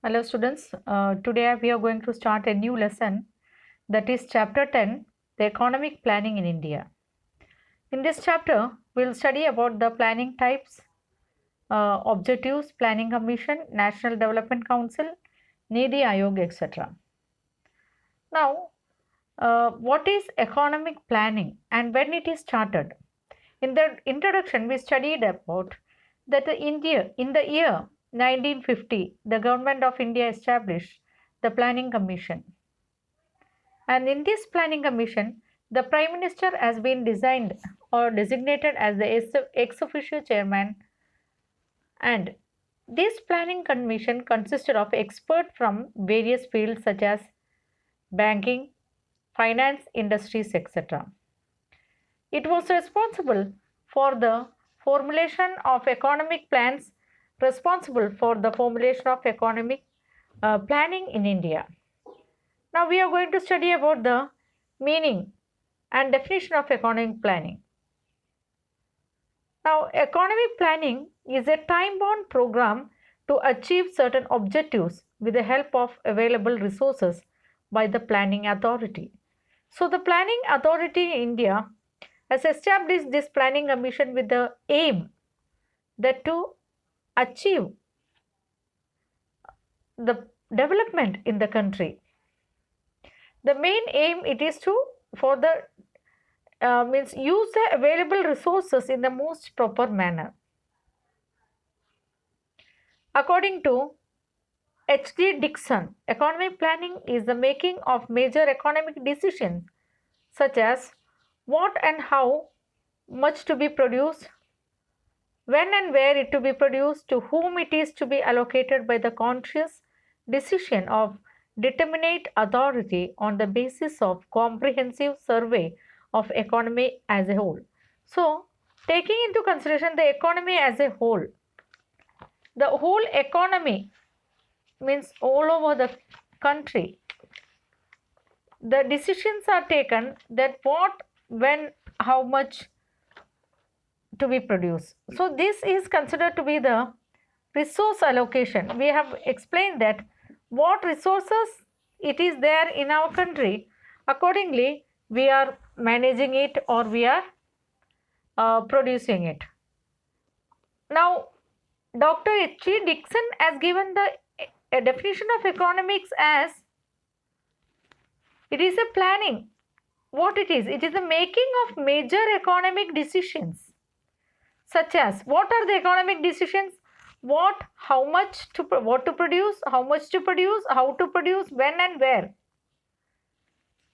Hello students, today we are going to start a new lesson, that is chapter 10, the economic planning in India. In this chapter, we will study about the planning types, objectives, planning commission, National Development Council, Niti Ayog, etc. Now, what is economic planning and when it is started? In the introduction, we studied about that in the year 1950, the government of India established the Planning Commission. And in this Planning Commission, the Prime Minister has been designed or designated as the ex officio chairman. And this Planning Commission consisted of experts from various fields such as banking, finance, industries, etc. It was responsible for the formulation of economic plans, responsible for the formulation of economic planning in India. Now we are going to study about the meaning and definition of economic planning. Now, economic planning is a time-bound program to achieve certain objectives with the help of available resources by the planning authority. So, the planning authority in India has established this planning commission with the aim that to achieve the development in the country. The main aim it is to for the means use the available resources in the most proper manner. According to H.D. Dixon, economic planning is the making of major economic decisions such as what and how much to be produced, when and where it to be produced, to whom it is to be allocated by the conscious decision of determinate authority on the basis of comprehensive survey of economy as a whole. So, taking into consideration the economy as a whole, the whole economy means all over the country, the decisions are taken that what, when, how much to be produced. So, this is considered to be the resource allocation. We have explained that what resources it is there in our country, accordingly we are managing it or we are producing it. Now, Dr. H.D. Dixon has given a definition of economics as it is a planning. What it is? It is the making of major economic decisions such as what are the economic decisions? What, how much to, what to produce, how much to produce, how to produce, when and where,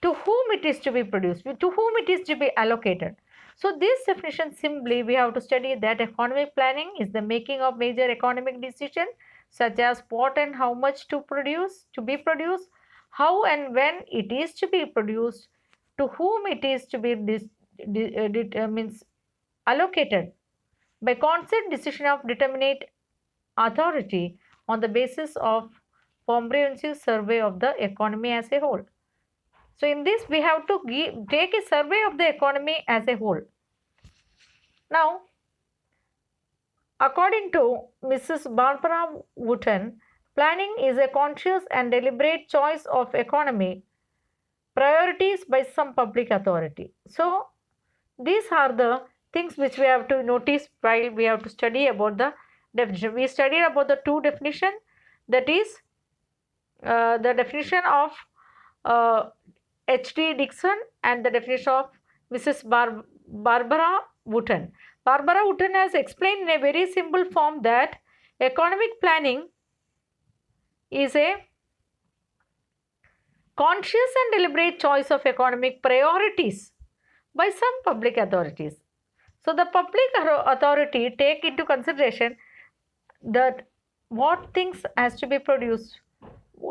to whom it is to be produced, to whom it is to be allocated. So this definition simply we have to study that economic planning is the making of major economic decisions such as what and how much to produce, to be produced, how and when it is to be produced, to whom it is to be allocated by consent decision of determinate authority on the basis of comprehensive survey of the economy as a whole. So, in this we have to take a survey of the economy as a whole. Now, according to Mrs. Barbara Wooten, planning is a conscious and deliberate choice of economy priorities by some public authority. So, these are the things which we have to notice while we have to study about the definition. We studied about the two definition, that is the definition of H.D. Dixon and the definition of Mrs. Barbara Wooten. Barbara Wooten has explained in a very simple form that economic planning is a conscious and deliberate choice of economic priorities by some public authorities. So, the public authority take into consideration that what things has to be produced,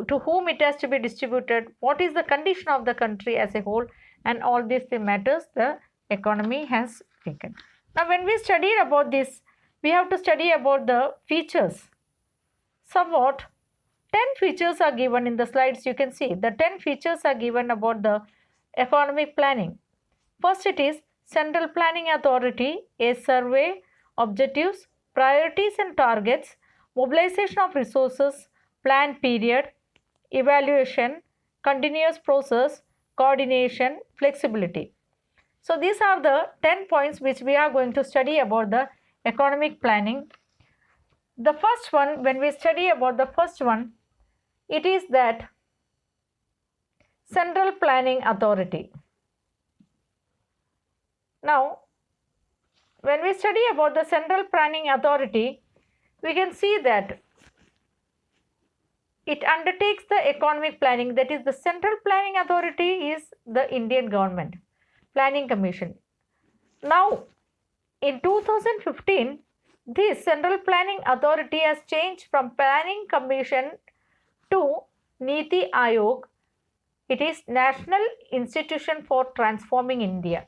to whom it has to be distributed, what is the condition of the country as a whole, and all these matters the economy has taken. Now, when we studied about this, we have to study about the features. Somewhat 10 features are given in the slides. You can see the 10 features are given about the economic planning. First, it is Central Planning Authority, a survey, objectives, priorities and targets, mobilization of resources, plan period, evaluation, continuous process, coordination, flexibility. So these are the 10 points which we are going to study about the economic planning. The first one, when we study about the first one, it is that Central Planning Authority. Now, when we study about the Central Planning Authority, we can see that it undertakes the economic planning. That is, the Central Planning Authority is the Indian government planning commission. Now, in 2015, this Central Planning Authority has changed from Planning Commission to Niti Ayog. It is National Institution for Transforming India.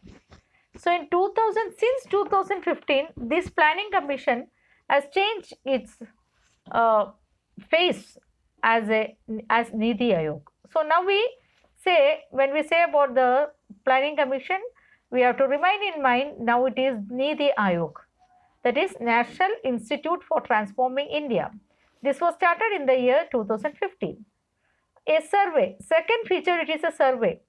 So in since 2015, this Planning Commission has changed its face as Niti Ayog. So now when we say about the Planning Commission, we have to remain in mind now it is Niti Ayog. That is National Institute for Transforming India. This was started in the year 2015. A survey. Second feature, it is a survey.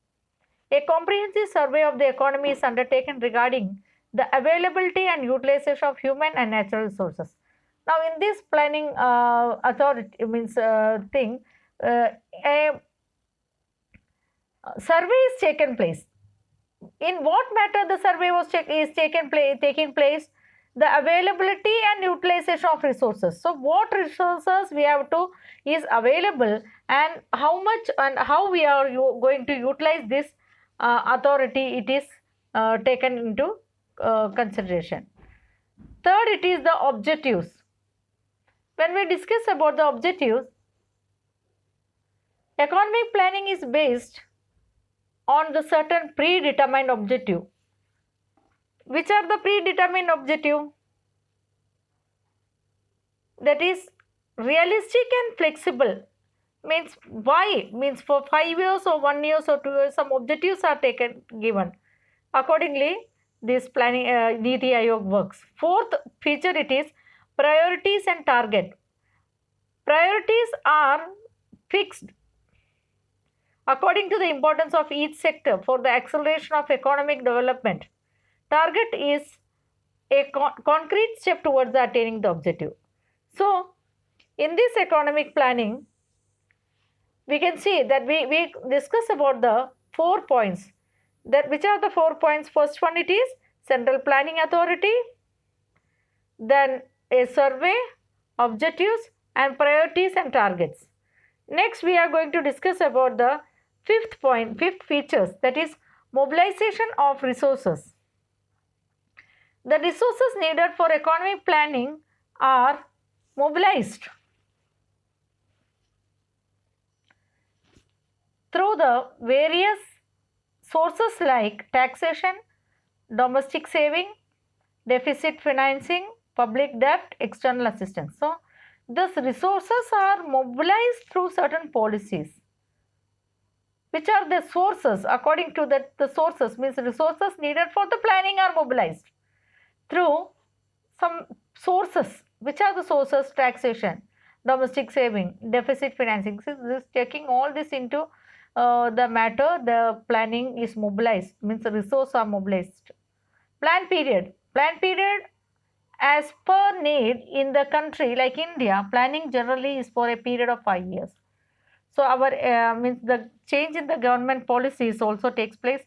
A comprehensive survey of the economy is undertaken regarding the availability and utilization of human and natural resources. Now, in this planning authority a survey is taken place. In what matter the survey is taking place? The availability and utilization of resources. So, what resources we have to is available, and how much and how we are going to utilize this authority, it is taken into consideration. Third, it is the objectives. When we discuss about the objectives, economic planning is based on the certain predetermined objective. Which are the predetermined objective? That is realistic and flexible. Means why? Means for 5 years or 1 year or 2 years, some objectives are given. Accordingly, this planning Niti Ayog works. Fourth feature, it is priorities and target. Priorities are fixed according to the importance of each sector for the acceleration of economic development. Target is a concrete step towards attaining the objective. So, in this economic planning, we can see that we discuss about the 4 points. Which are the 4 points? First one, it is Central Planning Authority, then a survey, objectives and priorities and targets. Next, we are going to discuss about the fifth features, that is mobilization of resources. The resources needed for economic planning are mobilized through the various sources like taxation, domestic saving, deficit financing, public debt, external assistance. So, these resources are mobilized through certain policies. Which are the sources? According to the sources means resources needed for the planning are mobilized through some sources. Which are the sources? Taxation, domestic saving, deficit financing. So, this taking all this into the matter, the planning is mobilized, means the resources are mobilized. Plan period. Plan period as per need in the country like India, planning generally is for a period of 5 years. So, our means the change in the government policies also takes place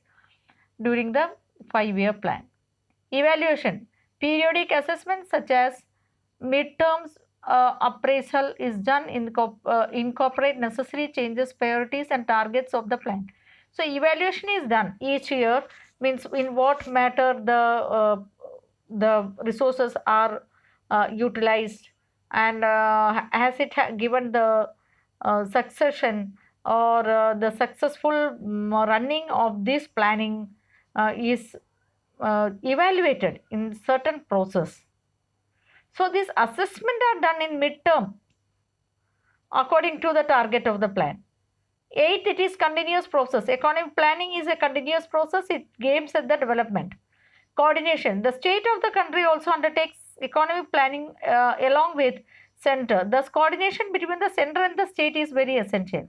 during the 5-year plan. Evaluation. Periodic assessments such as midterms appraisal is done incorporate necessary changes, priorities and targets of the plan. So, evaluation is done each year, means in what matter the resources are utilized, and has it given the succession or the successful running of this planning is evaluated in certain process. So, this assessment are done in midterm according to the target of the plan. 8, it is continuous process. Economic planning is a continuous process. It aims at the development. Coordination. The state of the country also undertakes economic planning along with center. Thus, coordination between the center and the state is very essential.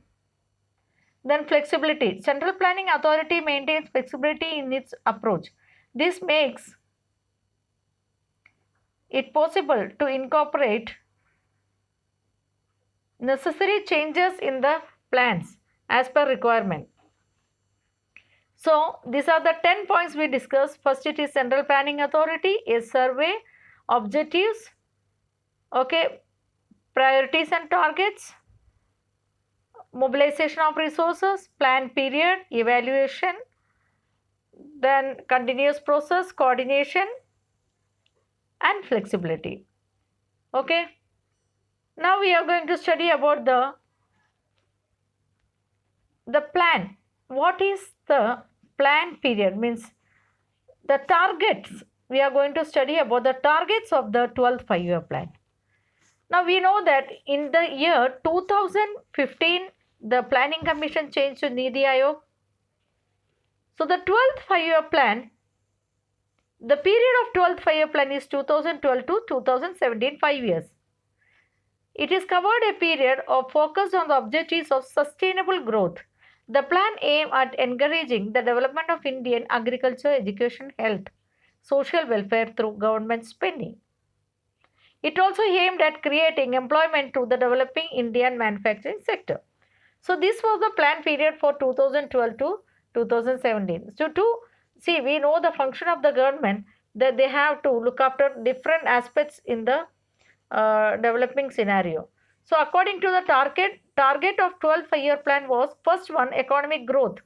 Then flexibility. Central Planning Authority maintains flexibility in its approach. This makes it possible to incorporate necessary changes in the plans as per requirement. So, these are the 10 points we discussed. First, it is Central Planning Authority, a survey, objectives, okay, priorities and targets, mobilization of resources, plan period, evaluation, then continuous process, coordination and flexibility. Okay. Now we are going to study about the plan. What is the plan period? Means the targets. We are going to study about the targets of the 12th 5-year plan. Now we know that in the year 2015, the Planning Commission changed to Niti Ayog. So the 12th 5-year plan, the period of 12th 5-year plan is 2012 to 2017, 5 years. It is covered a period of focus on the objectives of sustainable growth. The plan aimed at encouraging the development of Indian agriculture, education, health, social welfare through government spending. It also aimed at creating employment to the developing Indian manufacturing sector. So this was the plan period for 2012 to 2017. So we know the function of the government, that they have to look after different aspects in the developing scenario. So according to the target of 12th 5-year plan was, first one, economic growth.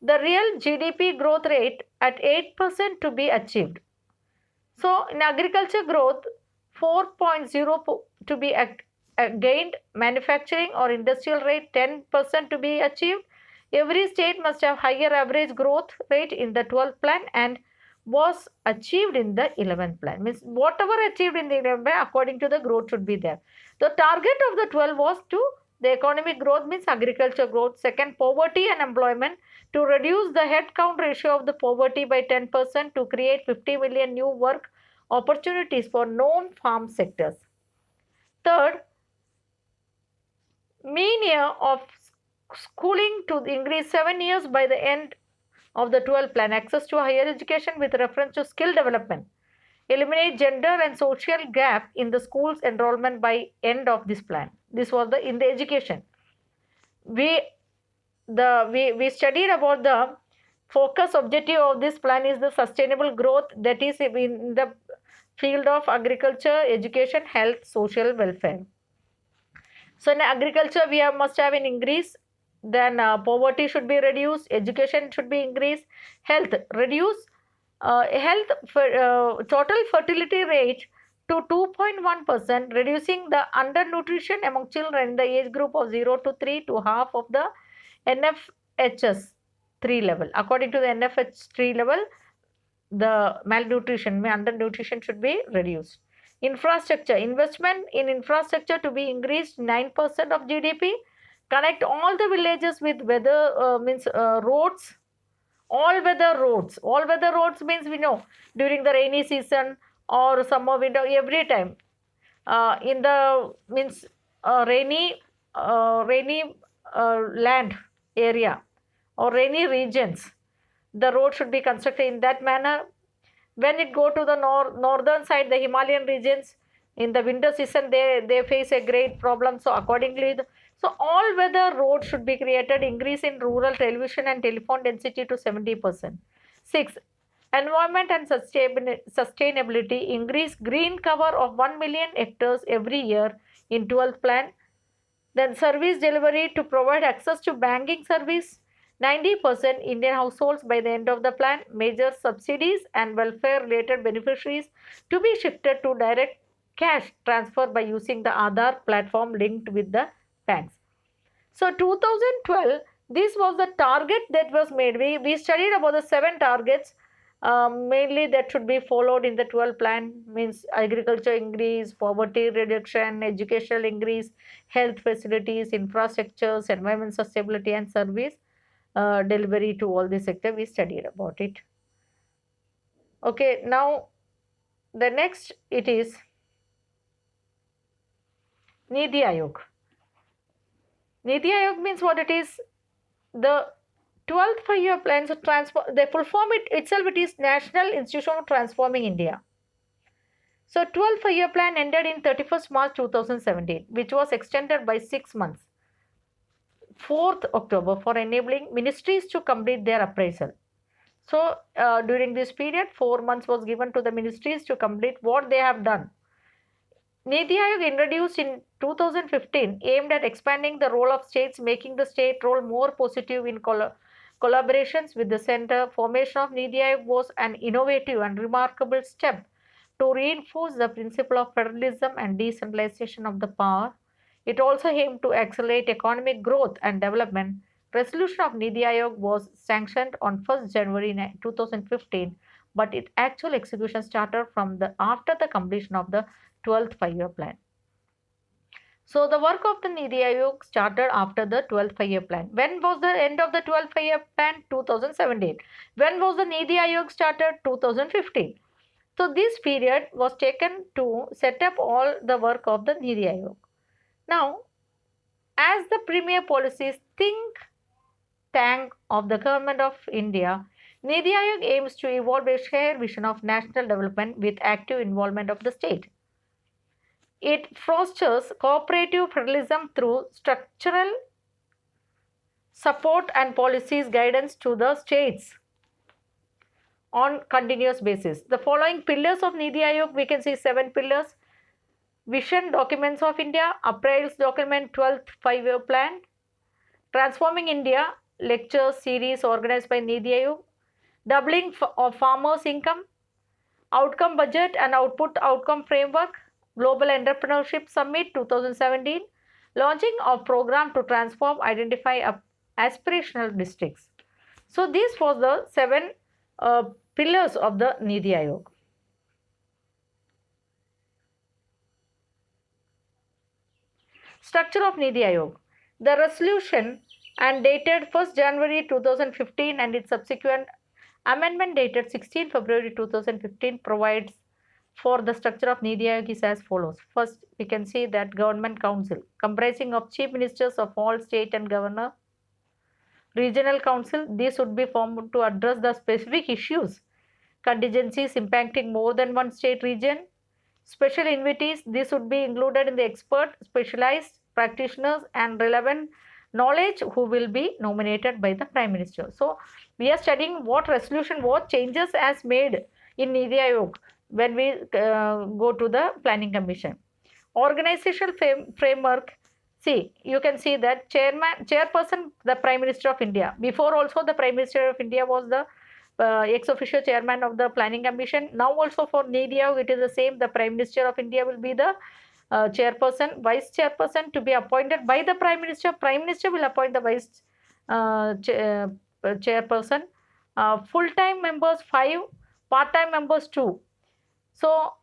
The real GDP growth rate at 8% to be achieved. So in agriculture growth, 4.0 to be gained, manufacturing or industrial rate 10% to be achieved. Every state must have higher average growth rate in the 12th plan and was achieved in the 11th plan. Means whatever achieved in the 11th plan, according to the growth should be there. The target of the 12 was to the economic growth, means agriculture growth. Second, poverty and employment, to reduce the head count ratio of the poverty by 10%, to create 50 million new work opportunities for non-farm sectors. Third, mean year of schooling to increase 7 years by the end of the 12th plan. Access to higher education with reference to skill development. Eliminate gender and social gap in the schools enrollment by end of this plan. This was in the education. We studied about the focus objective of this plan is the sustainable growth, that is in the field of agriculture, education, health, social welfare. So in agriculture we must have an increase, then poverty should be reduced, education should be increased, health reduce, total fertility rate to 2.1%, reducing the undernutrition among children in the age group of 0 to 3 to half of the NFHS 3 level. According to the NFH 3 level, the malnutrition, undernutrition should be reduced. Infrastructure, investment in infrastructure to be increased 9% of GDP. Connect all the villages with roads, all weather roads. All weather roads means we know during the rainy season or summer winter, every time in the rainy land area or rainy regions, the road should be constructed in that manner. When it go to the northern side, the Himalayan regions, in the winter season they face a great problem. So accordingly, so all weather roads should be created. Increase in rural television and telephone density to 70%. 6. Environment and sustainability. Increase green cover of 1 million hectares every year in 12th plan. Then service delivery, to provide access to banking service 90% Indian households by the end of the plan. Major subsidies and welfare related beneficiaries to be shifted to direct cash transfer by using the Aadhaar platform linked with the banks. So 2012, this was the target that was made. We studied about the 7 targets mainly that should be followed in the 12th plan, means agriculture increase, poverty reduction, educational increase, health facilities, infrastructures, environment sustainability and service delivery to all the sector. We studied about it. Okay, now the next it is Niti Ayog. Niti Ayog means what it is? The 12th five-year plan, so the full form itself, it is National Institution of Transforming India. So 12th five-year plan ended in 31st March 2017, which was extended by 6 months, 4th October, for enabling ministries to complete their appraisal. So during this period, 4 months was given to the ministries to complete what they have done. Niti Ayog, introduced in 2015, aimed at expanding the role of states, making the state role more positive in collaborations with the center. Formation of Niti Ayog was an innovative and remarkable step to reinforce the principle of federalism and decentralization of the power. It also aimed to accelerate economic growth and development. Resolution of Niti Ayog was sanctioned on 1st January 2015, but its actual execution started from after the completion of the 12th five-year plan. So the work of the Niti Ayog started after the 12th five-year plan. When was the end of the 12th five-year plan? 2017. When was the Niti Ayog started? 2015. So this period was taken to set up all the work of the Niti Ayog. Now, as the premier policies think tank of the government of India, Niti Ayog aims to evolve a shared vision of national development with active involvement of the state. It fosters cooperative federalism through structural support and policies guidance to the states on continuous basis. The following pillars of Niti Ayog, we can see 7 pillars. Vision documents of India, appraisals document, 12th five-year plan, transforming India, lecture series organized by Niti Ayog, doubling of farmers' income, outcome budget and outcome framework, Global Entrepreneurship Summit 2017, launching of program to transform, identify aspirational districts. So this was the 7 pillars of the Niti Ayog. Structure of Niti Ayog. The resolution and dated 1st January 2015 and its subsequent amendment dated 16 February 2015 provides for the structure of Niti Ayog is as follows. First, we can see that Government Council comprising of chief ministers of all state and governor. Regional Council, these would be formed to address the specific issues, contingencies impacting more than one state region. Special invitees, this would be included in the expert, specialized practitioners and relevant knowledge who will be nominated by the Prime Minister. So, we are studying what resolution, what changes as made in Niti Ayog when we go to the Planning Commission. Organizational framework, see, you can see that chairperson, the Prime Minister of India. Before also the Prime Minister of India was the ex officio chairman of the Planning Commission. Now also for Niti Ayog it is the same. The Prime Minister of India will be the chairperson, vice chairperson to be appointed by the Prime Minister. Prime Minister will appoint the vice chairperson. Full-time members 5, part-time members 2. So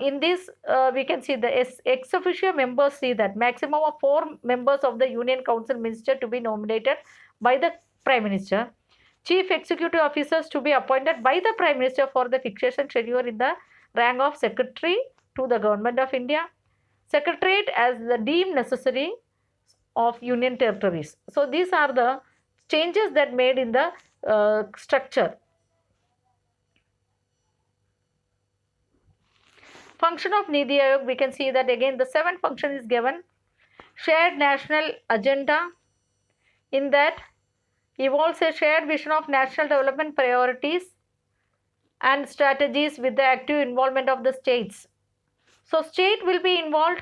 in this we can see the ex officio members, see that maximum of 4 members of the Union Council Minister to be nominated by the Prime Minister. Chief Executive Officers to be appointed by the Prime Minister for the fixation schedule in the rank of Secretary to the Government of India. Secretariat as the deemed necessary of Union Territories. So these are the changes that made in the structure. Function of Niti Ayog, we can see that again the 7th function is given. Shared national agenda, in that evolves a shared vision of national development priorities and strategies with the active involvement of the states. So state will be involved,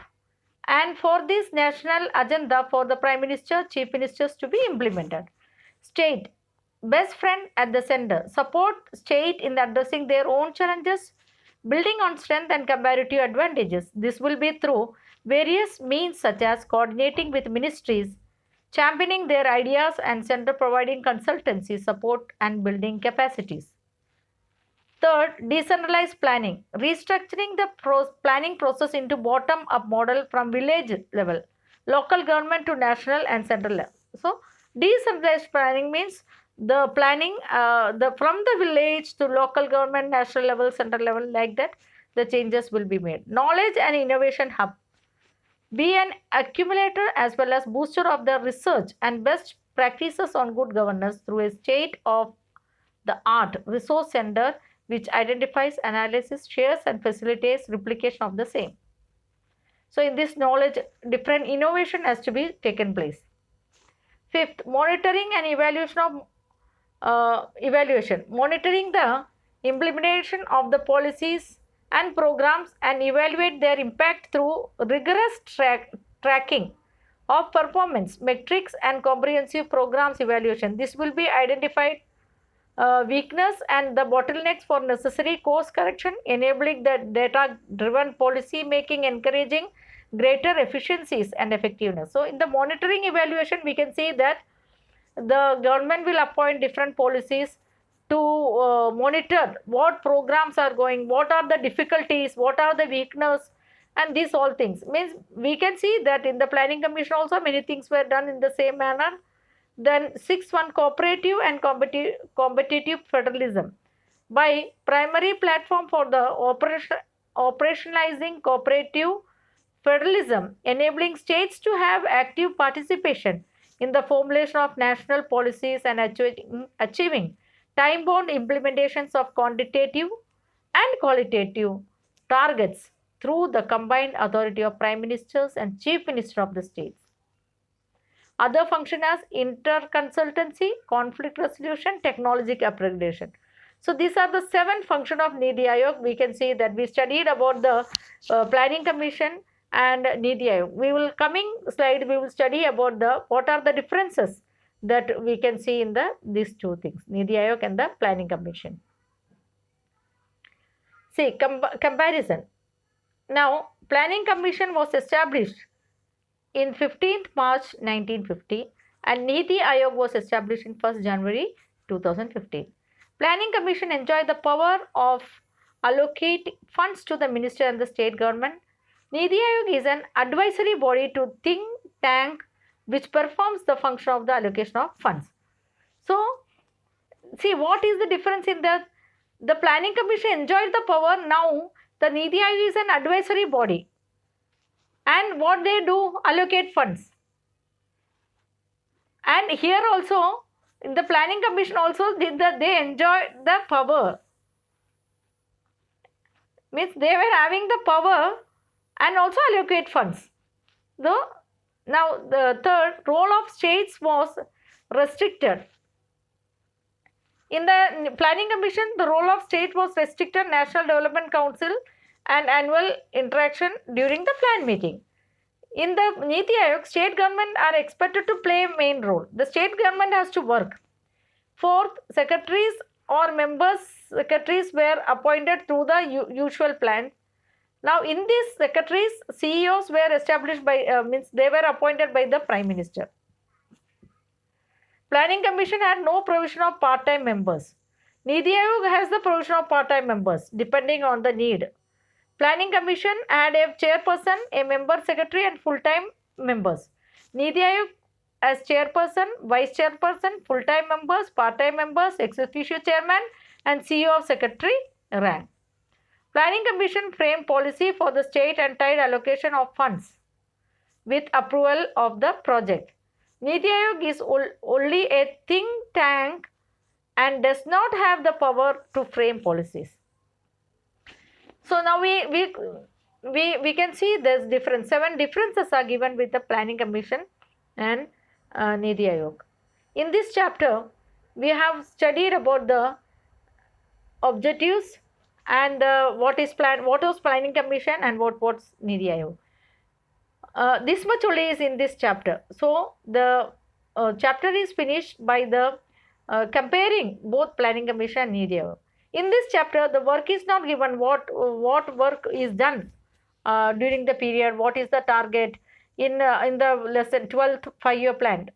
and for this national agenda for the Prime Minister, Chief Ministers to be implemented. State, best friend at the center, support state in addressing their own challenges, building on strength and comparative advantages. This will be through various means such as coordinating with ministries, championing their ideas, and center providing consultancy support and building capacities. Third, decentralized planning, restructuring the planning process into bottom-up model from village level, local government to national and central level. So, decentralized planning means the planning from the village to local government, national level, central level, like that the changes will be made. Knowledge and innovation hub. be an accumulator as well as booster of the research and best practices on good governance through a state of the art resource center which identifies, analysis, shares and facilitates replication of the same. So in this knowledge, different innovation has to be taken place. Fifth, monitoring and evaluation of monitoring the implementation of the policies and programs and evaluate their impact through rigorous tracking of performance metrics and comprehensive programs evaluation. This will be identified weakness and the bottlenecks for necessary course correction, enabling the data driven policy making, encouraging greater efficiencies and effectiveness. So in the monitoring evaluation, we can see that the government will appoint different policies to monitor what programs are going, what are the difficulties, what are the weakness, and these all things. Means we can see that in the planning commission also many things were done in the same manner. Then sixth one, cooperative and competitive federalism. By primary platform for the operationalizing cooperative federalism, enabling states to have active participation in the formulation of national policies and achieving time-bound implementations of quantitative and qualitative targets through the combined authority of prime ministers and chief minister of the states. Other function as interconsultancy, conflict resolution, technological upgradation. So these are the 7 functions of Niti Ayog. We can see that we studied about the planning commission and Niti Ayog. We will coming slide we will study about the what are the differences that we can see in these two things, Niti Ayog and the planning commission. See comparison. Now planning commission was established in 15th March 1950 and Niti Ayog was established in 1st January 2015. Planning commission enjoy the power of allocate funds to the minister and the state government. Niti Ayog is an advisory body to think tank which performs the function of the allocation of funds. So, see what is the difference in the planning commission enjoyed the power. Now the Niti Ayog is an advisory body. And what they do, allocate funds. And here also, in the planning commission also, they enjoy the power. Means they were having the power and also allocate funds. Now the third, role of states was restricted. In the planning commission, the role of state was restricted, National Development Council and annual interaction during the plan meeting. In the Niti Ayog, state government are expected to play a main role. The state government has to work. Fourth, secretaries or secretaries were appointed through the usual plan. Now in these secretaries, CEOs were established by, they were appointed by the Prime Minister. Planning Commission had no provision of part-time members. Niti Ayog has the provision of part-time members depending on the need. Planning Commission had a chairperson, a member secretary and full-time members. Niti Ayog as chairperson, vice chairperson, full-time members, part-time members, ex officio chairman and CEO of secretary rank. Planning Commission framed policy for the state and tied allocation of funds with approval of the project. Niti Ayog is only a think tank and does not have the power to frame policies. So now we can see there's difference. 7 differences are given with the Planning Commission and Niti Ayog. In this chapter, we have studied about the objectives and what was Planning Commission and what's Niti Ayog. This much only is in this chapter. So the chapter is finished by the comparing both Planning Commission and Niti Ayog. In this chapter, the work is not given what work is done during the period, what is the target. In the lesson 12th 5-year plan,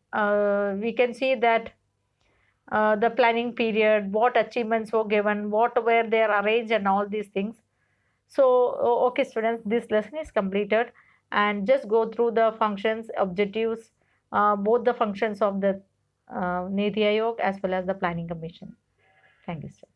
we can see that the planning period, what achievements were given, what were they arranged and all these things. So, okay students, this lesson is completed and just go through the functions, objectives, both the functions of the Niti Ayog as well as the Planning Commission. Thank you, sir.